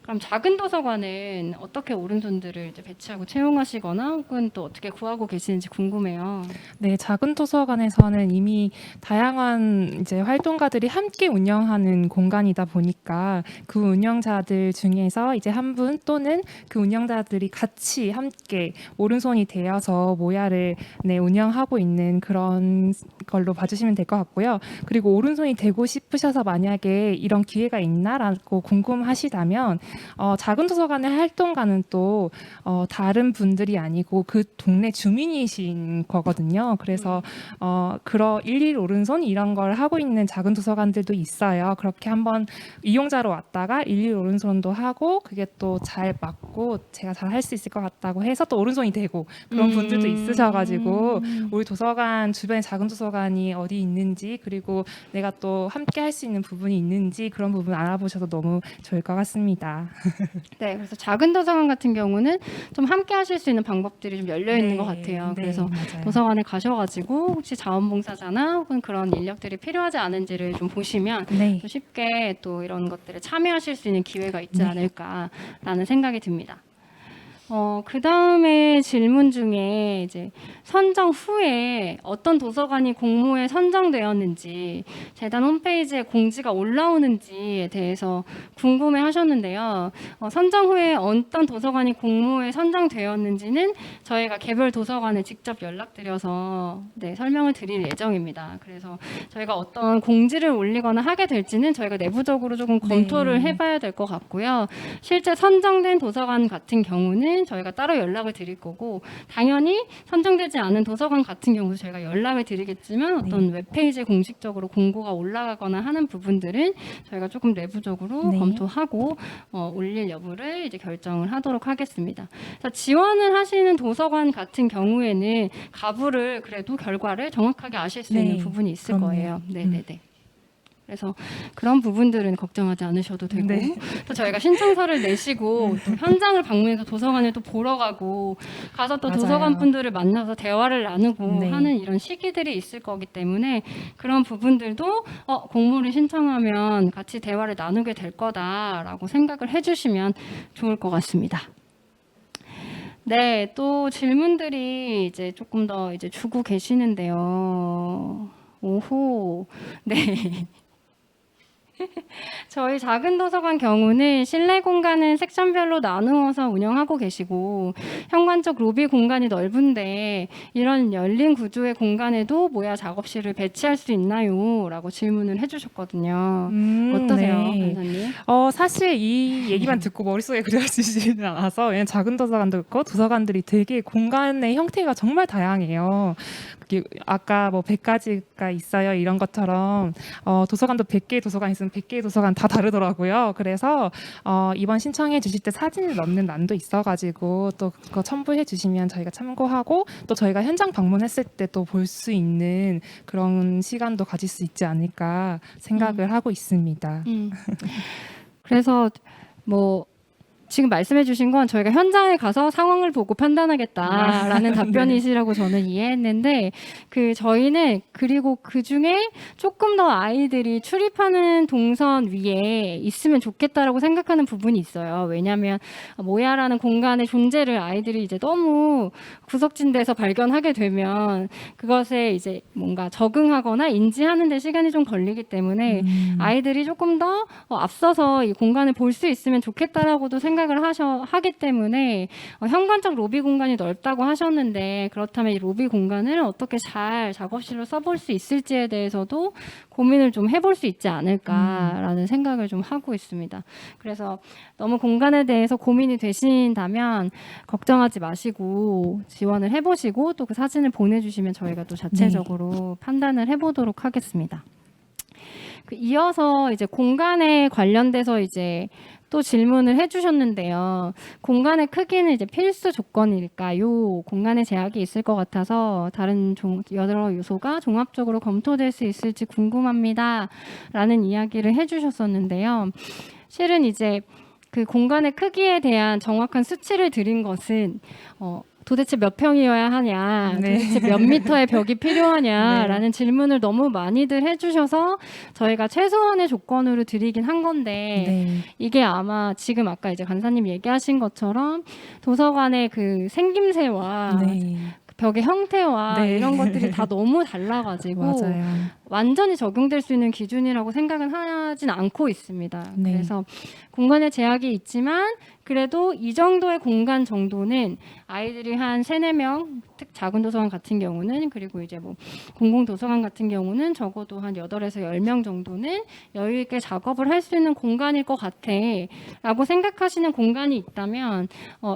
그럼 작은 도서관은 어떻게 오른손들을 이제 배치하고 채용하시거나 혹은 또 어떻게 구하고 계시는지 궁금해요. 네, 작은 도서관에서는 이미 다양한 이제 활동가들이 함께 운영하는 공간이다 보니까 그 운영자들 중에서 이제 한 분 또는 그 운영자들이 같이 함께 오른손이 되어서 모야를 운영하고 있는 그런 걸로 봐주시면 될 것 같고요. 그리고 오른손이 되고 싶으셔서 만약에 이런 기회가 있나라고 궁금하시다면 작은 도서관의 활동가는 또 다른 분들이 아니고 그 동네 주민이신 거거든요. 그래서 그런 일일 오른손 이런 걸 하고 있는 작은 도서관들도 있어요. 그렇게 한번 이용자로 왔다가 일일 오른손도 하고 그게 또 잘 맞고 제가 잘 할 수 있을 것 같다고 해서 또 오른손이 되고 그런 분들도 있으셔가지고 우리 도서관 주변에 작은 도서관이 어디 있는지 그리고 내가 또 함께 할 수 있는 부분이 있는지 그런 부분 알아보셔도 너무 좋을 것 같습니다. 네, 그래서 작은 도서관 같은 경우는 좀 함께 하실 수 있는 방법들이 좀 열려 있는 것 같아요. 그래서 맞아요. 도서관에 가셔가지고 혹시 자원봉사자나 혹은 그런 인력들이 필요하지 않은지를 좀 보시면 네. 좀 쉽게 또 이런 것들을 참여하실 수 있는 기회가 있지 네. 않을까라는 생각이 듭니다. 그 다음에 질문 중에 이제 선정 후에 어떤 도서관이 공모에 선정되었는지 재단 홈페이지에 공지가 올라오는지에 대해서 궁금해 하셨는데요. 선정 후에 어떤 도서관이 공모에 선정되었는지는 저희가 개별 도서관에 직접 연락드려서 설명을 드릴 예정입니다. 그래서 저희가 어떤 공지를 올리거나 하게 될지는 저희가 내부적으로 조금 검토를 해봐야 될 것 같고요. 실제 선정된 도서관 같은 경우는 경우는 저희가 따로 연락을 드릴 거고, 당연히 선정되지 않은 도서관 같은 경우 저희가 연락을 드리겠지만 어떤 웹페이지에 공식적으로 공고가 올라가거나 하는 부분들은 저희가 조금 내부적으로 네. 검토하고 올릴 여부를 이제 결정을 하도록 하겠습니다. 그래서 지원을 하시는 도서관 같은 경우에는 가부를 그래도 결과를 정확하게 아실 수 있는 네, 부분이 있을 그럼요. 거예요. 네네네. 그래서 그런 부분들은 걱정하지 않으셔도 되고, 네. 또 저희가 신청서를 내시고 또 현장을 방문해서 도서관을 또 보러 가고 가서 또 맞아요. 도서관 분들을 만나서 대화를 나누고 네. 하는 이런 시기들이 있을 거기 때문에 그런 부분들도 공모를 신청하면 같이 대화를 나누게 될 거다라고 생각을 해주시면 좋을 것 같습니다. 네, 또 질문들이 이제 조금 더 이제 주고 계시는데요. 오호, 네. 저희 작은 도서관 경우는 실내 공간은 섹션별로 나누어서 운영하고 계시고 현관적 로비 공간이 넓은데 이런 열린 구조의 공간에도 모야 작업실을 배치할 수 있나요? 라고 질문을 해주셨거든요. 어떠세요, 네. 간사님? 사실 이 얘기만 듣고 머릿속에 그려지지는 않아서, 왜냐면 작은 도서관도 있고 도서관들이 되게 공간의 형태가 정말 다양해요. 아까 뭐 100가지가 있어요 이런 것처럼 도서관도 100개의 도서관 있으면 100개의 도서관 다 다르더라고요. 그래서 이번 신청해 주실 때 사진을 넣는 난도 있어가지고 또 그거 첨부해 주시면 저희가 참고하고 또 저희가 현장 방문했을 때 또 볼 수 있는 그런 시간도 가질 수 있지 않을까 생각을 하고 있습니다. 그래서 뭐 지금 말씀해 주신 건 저희가 현장에 가서 상황을 보고 판단하겠다라는 답변이시라고 저는 이해했는데 저희는 그리고 그중에 조금 더 아이들이 출입하는 동선 위에 있으면 좋겠다라고 생각하는 부분이 있어요. 왜냐하면 모야라는 공간의 존재를 아이들이 이제 너무 구석진 데서 발견하게 되면 그것에 이제 뭔가 적응하거나 인지하는 데 시간이 좀 걸리기 때문에 아이들이 조금 더 앞서서 이 공간을 볼 수 있으면 좋겠다라고도 생각을 하기 때문에 현관적 로비 공간이 넓다고 하셨는데 그렇다면 이 로비 공간을 어떻게 잘 작업실로 써볼 수 있을지에 대해서도 고민을 좀 해볼 수 있지 않을까라는 생각을 좀 하고 있습니다. 그래서 너무 공간에 대해서 고민이 되신다면 걱정하지 마시고 지원을 해보시고 또 그 사진을 보내주시면 저희가 또 자체적으로 판단을 해보도록 하겠습니다. 이어서 이제 공간에 관련돼서 이제 또 질문을 해주셨는데요. 공간의 크기는 이제 필수 조건일까요? 공간의 제약이 있을 것 같아서 다른 여러 요소가 종합적으로 검토될 수 있을지 궁금합니다. 라는 이야기를 해주셨었는데요. 실은 이제 그 공간의 크기에 대한 정확한 수치를 드린 것은 도대체 몇 평이어야 하냐, 도대체 몇 미터의 벽이 필요하냐라는 질문을 너무 많이들 해주셔서 저희가 최소한의 조건으로 드리긴 한 건데 이게 아마 지금 아까 이제 간사님 얘기하신 것처럼 도서관의 그 생김새와 벽의 형태와 이런 것들이 다 너무 달라가지고 맞아요. 완전히 적용될 수 있는 기준이라고 생각은 하진 않고 있습니다. 그래서 공간의 제약이 있지만 그래도 이 정도의 공간 정도는 아이들이 한 3-4명, 작은 도서관 같은 경우는 그리고 이제 뭐 공공도서관 같은 경우는 적어도 한 8에서 10명 정도는 여유 있게 작업을 할 수 있는 공간일 것 같아 라고 생각하시는 공간이 있다면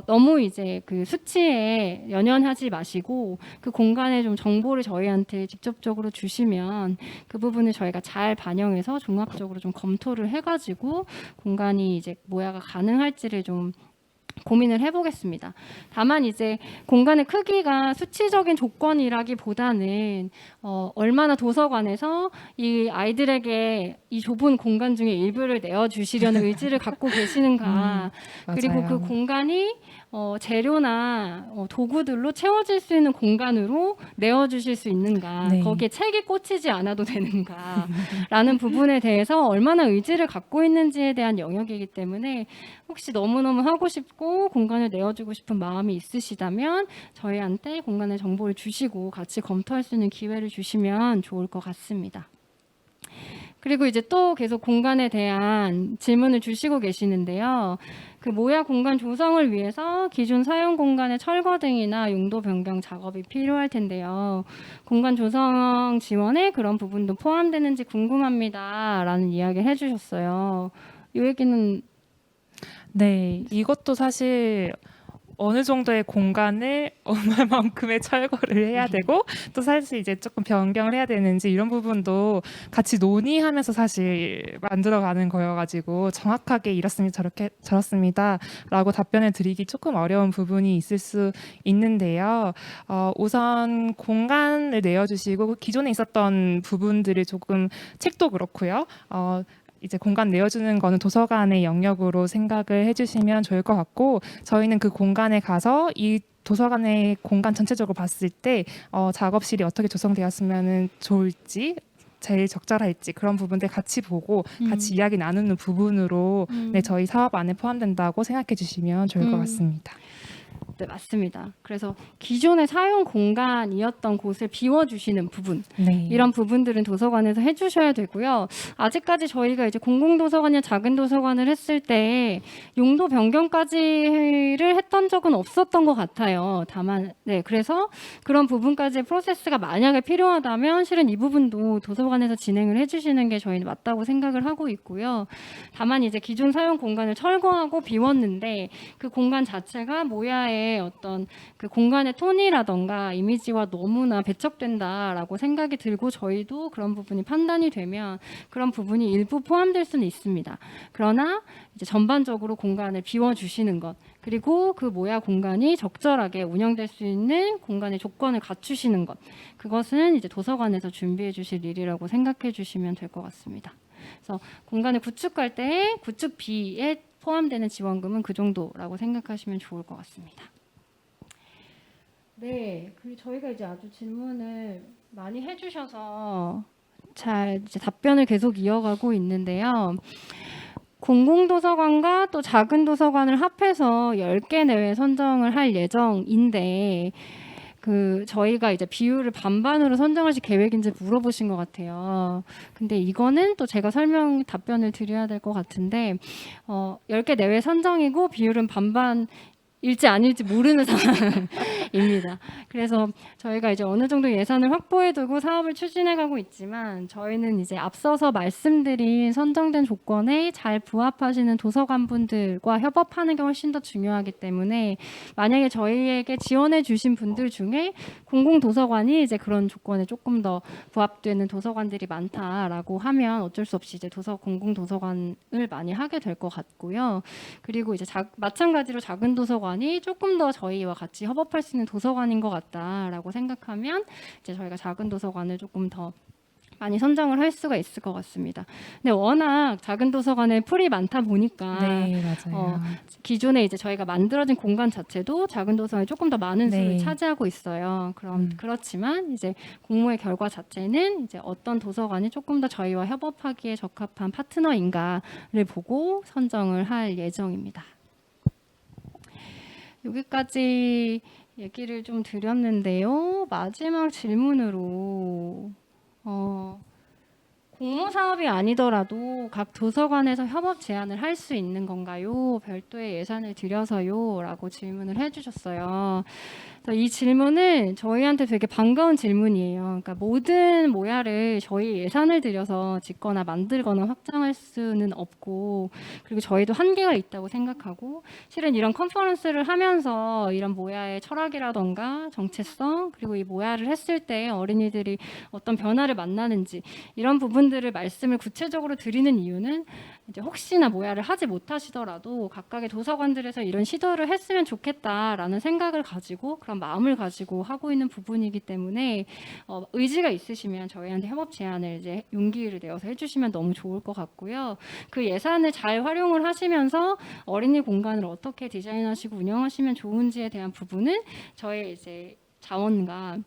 너무 이제 그 수치에 연연하지 마시고 그 공간에 좀 정보를 저희한테 직접적으로 주시면 그 부분을 저희가 잘 반영해서 종합적으로 좀 검토를 해가지고 공간이 이제 모야가 가능할지를 좀 고민을 해보겠습니다. 다만 이제 공간의 크기가 수치적인 조건이라기보다는 얼마나 도서관에서 이 아이들에게 이 좁은 공간 중에 일부를 내어주시려는 의지를 갖고 계시는가 그리고 그 공간이 재료나 도구들로 채워질 수 있는 공간으로 내어주실 수 있는가 거기에 책이 꽂히지 않아도 되는가 라는 부분에 대해서 얼마나 의지를 갖고 있는지에 대한 영역이기 때문에 혹시 너무너무 하고 싶고 공간을 내어주고 싶은 마음이 있으시다면 저희한테 공간의 정보를 주시고 같이 검토할 수 있는 기회를 주시면 좋을 것 같습니다. 그리고 이제 또 계속 공간에 대한 질문을 주시고 계시는데요. 그 모야 공간 조성을 위해서 기존 사용 공간의 철거 등이나 용도 변경 작업이 필요할 텐데요. 공간 조성 지원에 그런 부분도 포함되는지 궁금합니다. 라는 이야기를 해주셨어요. 이 얘기는 이것도 사실 어느 정도의 공간을 얼마만큼의 철거를 해야 되고 또 사실 이제 조금 변경을 해야 되는지 이런 부분도 같이 논의하면서 사실 만들어가는 거여가지고 정확하게 이렇습니다 저렇습니다라고 답변을 드리기 조금 어려운 부분이 있을 수 있는데요. 우선 공간을 내어주시고 기존에 있었던 부분들을 조금 책도 그렇고요. 이제 공간 내어주는 거는 도서관의 영역으로 생각을 해주시면 좋을 것 같고 저희는 그 공간에 가서 이 도서관의 공간 전체적으로 봤을 때 작업실이 어떻게 조성되었으면 좋을지 제일 적절할지 그런 부분들 같이 보고 같이 이야기 나누는 부분으로 네, 저희 사업 안에 포함된다고 생각해 주시면 좋을 것 같습니다. 네, 맞습니다. 그래서 기존의 사용 공간이었던 곳을 비워주시는 부분, 네. 이런 부분들은 도서관에서 해주셔야 되고요. 아직까지 저희가 이제 공공도서관이나 작은 도서관을 했을 때 용도 변경까지를 했던 적은 없었던 것 같아요. 다만, 네, 그래서 그런 부분까지 프로세스가 만약에 필요하다면 실은 이 부분도 도서관에서 진행을 해주시는 게 저희는 맞다고 생각을 하고 있고요. 다만 이제 기존 사용 공간을 철거하고 비웠는데 그 공간 자체가 모야의 어떤 그 공간의 톤이라던가 이미지와 너무나 배척된다라고 생각이 들고 저희도 그런 부분이 판단이 되면 그런 부분이 일부 포함될 수는 있습니다. 그러나 이제 전반적으로 공간을 비워주시는 것 그리고 그 모야 공간이 적절하게 운영될 수 있는 공간의 조건을 갖추시는 것 그것은 이제 도서관에서 준비해 주실 일이라고 생각해 주시면 될 것 같습니다. 그래서 공간을 구축할 때 구축비에 포함되는 지원금은 그 정도라고 생각하시면 좋을 것 같습니다. 네, 그리고 저희가 이제 아주 질문을 많이 해주셔서 잘 이제 답변을 계속 이어가고 있는데요. 공공도서관과 또 작은 도서관을 합해서 10개 내외 선정을 할 예정인데 저희가 이제 비율을 반반으로 선정하실 계획인지 물어보신 것 같아요. 근데 이거는 또 제가 답변을 드려야 될 것 같은데, 10개 내외 선정이고 비율은 반반 일지 아닐지 모르는 상황입니다. 그래서 저희가 이제 어느 정도 예산을 확보해 두고 사업을 추진해 가고 있지만 저희는 이제 앞서서 말씀드린 선정된 조건에 잘 부합하시는 도서관분들과 협업하는 게 훨씬 더 중요하기 때문에 만약에 저희에게 지원해 주신 분들 중에 공공도서관이 이제 그런 조건에 조금 더 부합되는 도서관들이 많다라고 하면 어쩔 수 없이 이제 공공도서관을 많이 하게 될 것 같고요. 그리고 이제 마찬가지로 작은 도서관이 조금 더 저희와 같이 협업할 수 있는 도서관인 것 같다라고 생각하면 이제 저희가 작은 도서관을 조금 더 많이 선정을 할 수가 있을 것 같습니다. 근데 워낙 작은 도서관에 풀이 많다 보니까 네, 맞아요. 기존에 이제 저희가 만들어진 공간 자체도 작은 도서관이 조금 더 많은 수를 네. 차지하고 있어요. 그렇지만 이제 공모의 결과 자체는 이제 어떤 도서관이 조금 더 저희와 협업하기에 적합한 파트너인가를 보고 선정을 할 예정입니다. 여기까지 얘기를 좀 드렸는데요. 마지막 질문으로 공모 사업이 아니더라도 각 도서관에서 협업 제안을 할 수 있는 건가요? 별도의 예산을 들여서요? 라고 질문을 해주셨어요. 그래서 이 질문은 저희한테 되게 반가운 질문이에요. 그러니까 모든 모야를 저희 예산을 들여서 짓거나 만들거나 확장할 수는 없고 그리고 저희도 한계가 있다고 생각하고 실은 이런 컨퍼런스를 하면서 이런 모야의 철학이라던가 정체성 그리고 이 모야를 했을 때 어린이들이 어떤 변화를 만나는지 이런 부분들을 말씀을 구체적으로 드리는 이유는 이제 혹시나 모야를 하지 못하시더라도 각각의 도서관들에서 이런 시도를 했으면 좋겠다라는 생각을 가지고 그런 마음을 가지고 하고 있는 부분이기 때문에 의지가 있으시면 저희한테 협업 제안을 이제 용기를 내어서 해주시면 너무 좋을 것 같고요. 그 예산을 잘 활용을 하시면서 어린이 공간을 어떻게 디자인하시고 운영하시면 좋은지에 대한 부분은 저희 이제 자원과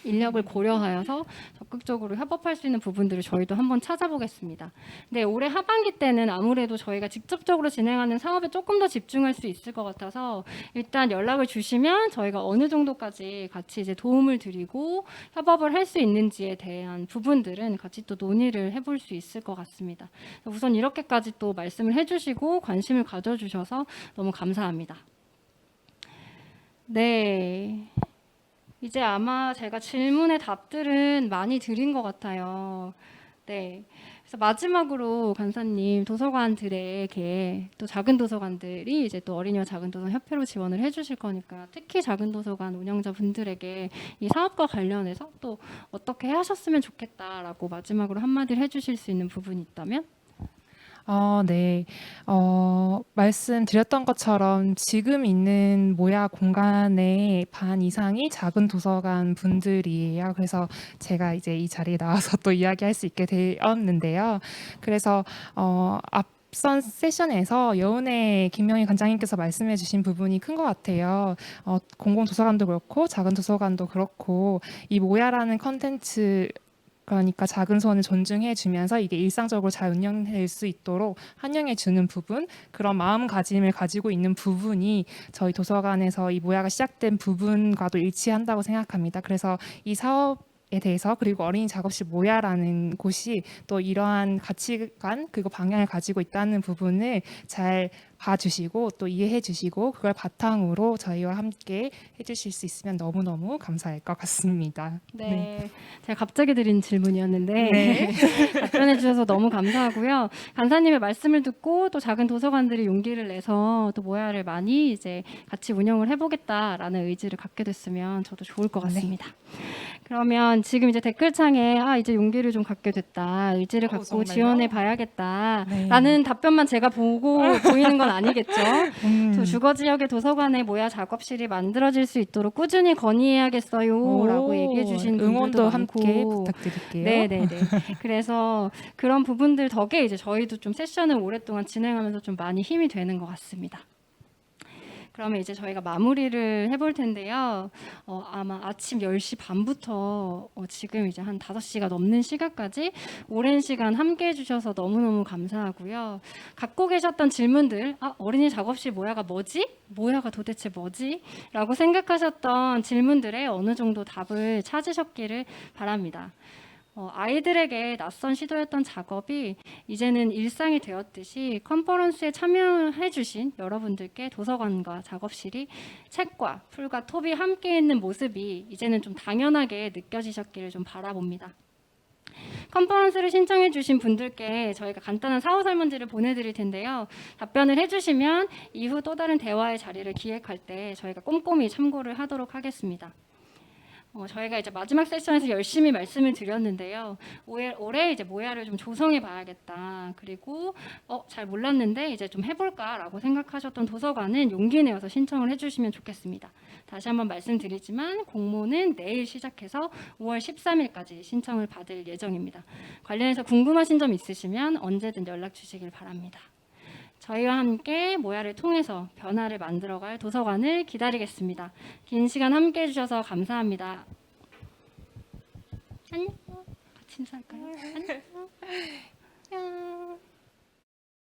인력을 고려하여서 적극적으로 협업할 수 있는 부분들을 저희도 한번 찾아보겠습니다. 네, 올해 하반기 때는 아무래도 저희가 직접적으로 진행하는 사업에 조금 더 집중할 수 있을 것 같아서 일단 연락을 주시면 저희가 어느 정도까지 같이 이제 도움을 드리고 협업을 할 수 있는지에 대한 부분들은 같이 또 논의를 해볼 수 있을 것 같습니다. 우선 이렇게까지 또 말씀을 해주시고 관심을 가져주셔서 너무 감사합니다. 네. 이제 아마 제가 질문의 답들은 많이 드린 것 같아요. 네. 그래서 마지막으로 간사님 도서관들에게 또 작은 도서관들이 이제 또 어린이와 작은 도서관 협회로 지원을 해주실 거니까 특히 작은 도서관 운영자 분들에게 이 사업과 관련해서 또 어떻게 하셨으면 좋겠다라고 마지막으로 한마디를 해주실 수 있는 부분이 있다면? 네. 말씀드렸던 것처럼 지금 있는 모야 공간의 반 이상이 작은 도서관 분들이에요. 그래서 제가 이제 이 자리에 나와서 또 이야기할 수 있게 되었는데요. 그래서 앞선 세션에서 여운의 김명희 관장님께서 말씀해 주신 부분이 큰 것 같아요. 공공도서관도 그렇고 작은 도서관도 그렇고 이 모야라는 컨텐츠 그러니까 작은 소원을 존중해 주면서 이게 일상적으로 잘 운영될 수 있도록 환영해 주는 부분, 그런 마음가짐을 가지고 있는 부분이 저희 도서관에서 이 모야가 시작된 부분과도 일치한다고 생각합니다. 그래서 이 사업에 대해서 그리고 어린이 작업실 모야라는 곳이 또 이러한 가치관 그리고 방향을 가지고 있다는 부분을 잘 봐주시고 또 이해해 주시고 그걸 바탕으로 저희와 함께 해주실 수 있으면 너무너무 감사할 것 같습니다. 네, 제가 갑자기 드린 질문이었는데 네. 답변해 주셔서 너무 감사하고요. 간사님의 말씀을 듣고 또 작은 도서관들이 용기를 내서 또 모야를 많이 이제 같이 운영을 해보겠다라는 의지를 갖게 됐으면 저도 좋을 것 같습니다. 그러면 지금 이제 댓글창에 이제 용기를 좀 갖게 됐다, 의지를 갖고 정말요? 지원해 봐야겠다라는 네. 답변만 제가 보고 보이는 건 아니겠죠. 저 음. 주거 지역의 도서관에 모야 작업실이 만들어질 수 있도록 꾸준히 건의해야겠어요라고 얘기해 주신 분들도 응원도 많고. 함께 부탁드릴게요. 네네네. 그래서 그런 부분들 덕에 이제 저희도 좀 세션을 오랫동안 진행하면서 좀 많이 힘이 되는 것 같습니다. 그러면 이제 저희가 마무리를 해볼 텐데요. 아마 아침 10시 반부터 지금 이제 한 5시가 넘는 시간까지 오랜 시간 함께 해주셔서 너무너무 감사하고요. 갖고 계셨던 질문들, 어린이 작업실 모야가 뭐지? 모야가 도대체 뭐지? 라고 생각하셨던 질문들에 어느 정도 답을 찾으셨기를 바랍니다. 아이들에게 낯선 시도였던 작업이 이제는 일상이 되었듯이 컨퍼런스에 참여해주신 여러분들께 도서관과 작업실이 책과 풀과 톱이 함께 있는 모습이 이제는 좀 당연하게 느껴지셨기를 좀 바라봅니다. 컨퍼런스를 신청해주신 분들께 저희가 간단한 사후 설문지를 보내드릴 텐데요. 답변을 해주시면 이후 또 다른 대화의 자리를 기획할 때 저희가 꼼꼼히 참고를 하도록 하겠습니다. 저희가 이제 마지막 세션에서 열심히 말씀을 드렸는데요. 올해 이제 모야를 좀 조성해 봐야겠다. 그리고 잘 몰랐는데 이제 좀 해볼까라고 생각하셨던 도서관은 용기 내어서 신청을 해주시면 좋겠습니다. 다시 한번 말씀드리지만 공모는 내일 시작해서 5월 13일까지 신청을 받을 예정입니다. 관련해서 궁금하신 점 있으시면 언제든 연락 주시길 바랍니다. 저희와 함께 모야를 통해서 변화를 만들어갈 도서관을 기다리겠습니다. 긴 시간 함께 해주셔서 감사합니다. 안녕. 같이 인사할까요? 안녕.